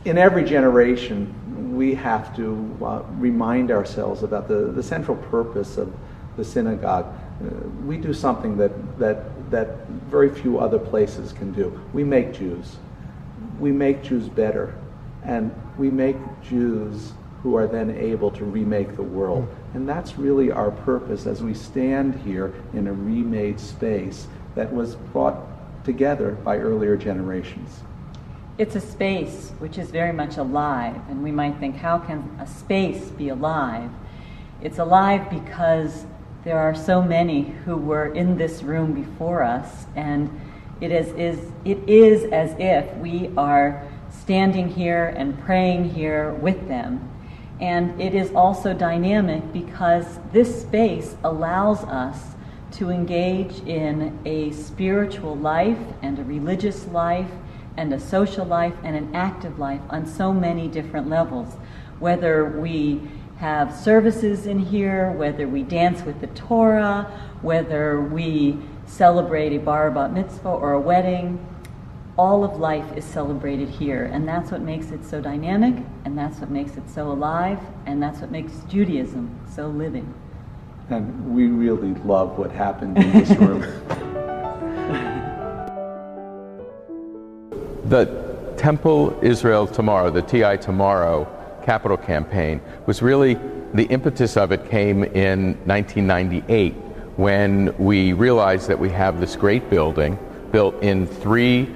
In every generation, we have to remind ourselves about the central purpose of the synagogue. We do something that very few other places can do. We make Jews. We make Jews better. And we make Jews who are then able to remake the world. And that's really our purpose as we stand here in a remade space that was brought together by earlier generations. It's a space which is very much alive, and we might think, how can a space be alive? It's alive because there are so many who were in this room before us, and it is as if we are standing here and praying here with them. And it is also dynamic because this space allows us to engage in a spiritual life and a religious life and a social life and an active life on so many different levels. Whether we have services in here, whether we dance with the Torah, whether we celebrate a bar bat mitzvah or a wedding, all of life is celebrated here. And that's what makes it so dynamic, and that's what makes it so alive, and that's what makes Judaism so living. And we really love what happened in this room. The Temple Israel Tomorrow, the TI Tomorrow capital campaign, was really, the impetus of it came in 1998 when we realized that we have this great building built in three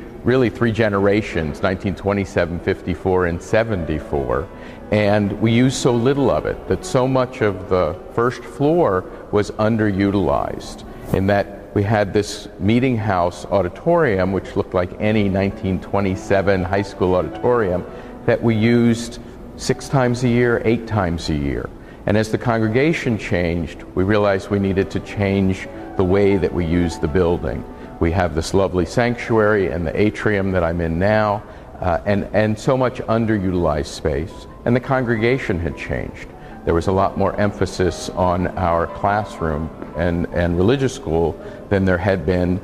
generations, 1927, 54, and 74, and we used so little of it that so much of the first floor was underutilized, in that we had this meeting house auditorium, which looked like any 1927 high school auditorium, that we used 6 times a year, 8 times a year. And as the congregation changed, we realized we needed to change the way that we use the building. We have this lovely sanctuary and the atrium that I'm in now, and so much underutilized space. And the congregation had changed. There was a lot more emphasis on our classroom and religious school than there had been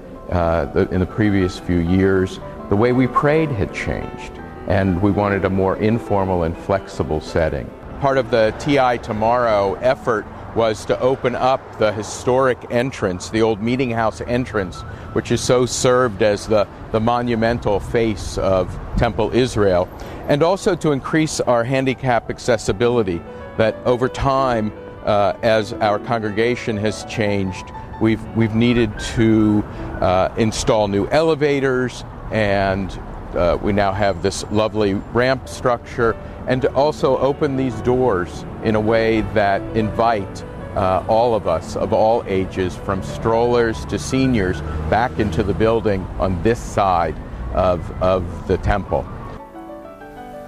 in the previous few years. The way we prayed had changed, and we wanted a more informal and flexible setting. Part of the TI Tomorrow effort was to open up the historic entrance, the old meeting house entrance, which is so served as the monumental face of Temple Israel, and also to increase our handicap accessibility, that over time, as our congregation has changed, we've needed to install new elevators, and we now have this lovely ramp structure, and to also open these doors in a way that invite all of us of all ages, from strollers to seniors, back into the building on this side of the temple.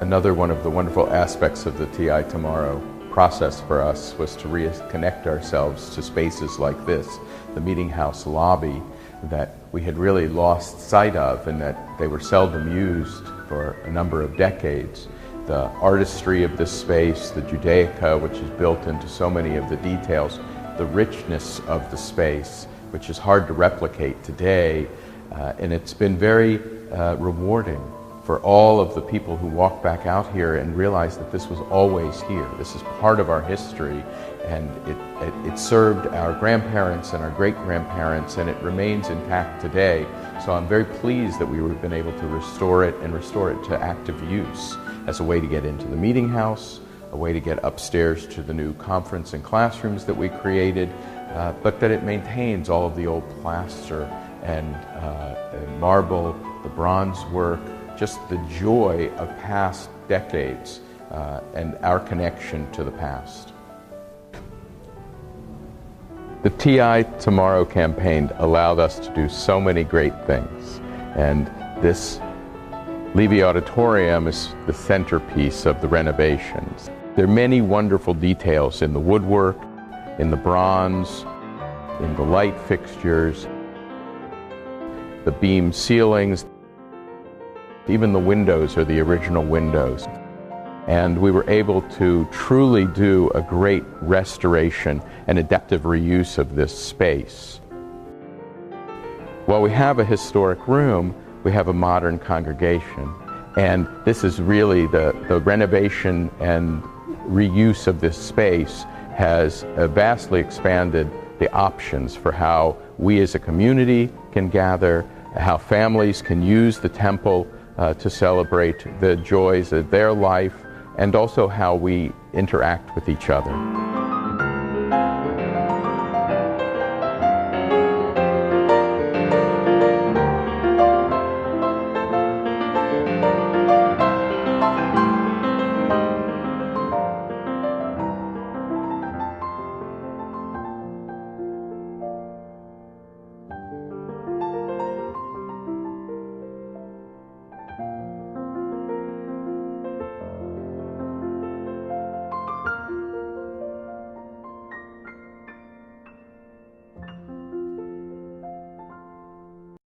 Another one of the wonderful aspects of the TI Tomorrow process for us was to reconnect ourselves to spaces like this, the meeting house lobby, that we had really lost sight of and that they were seldom used for a number of decades. The artistry of this space, the Judaica, which is built into so many of the details, the richness of the space, which is hard to replicate today, and it's been very rewarding for all of the people who walk back out here and realize that this was always here. This is part of our history, and it served our grandparents and our great-grandparents, and it remains intact today. So I'm very pleased that we've been able to restore it and restore it to active use as a way to get into the meeting house, a way to get upstairs to the new conference and classrooms that we created, but that it maintains all of the old plaster and marble, the bronze work, just the joy of past decades and our connection to the past. The TI Tomorrow campaign allowed us to do so many great things, and this Levy Auditorium is the centerpiece of the renovations. There are many wonderful details in the woodwork, in the bronze, in the light fixtures, the beam ceilings. Even the windows are the original windows. And we were able to truly do a great restoration and adaptive reuse of this space. While we have a historic room, we have a modern congregation. And this is really the renovation and reuse of this space has vastly expanded the options for how we as a community can gather, how families can use the temple to celebrate the joys of their life, and also how we interact with each other.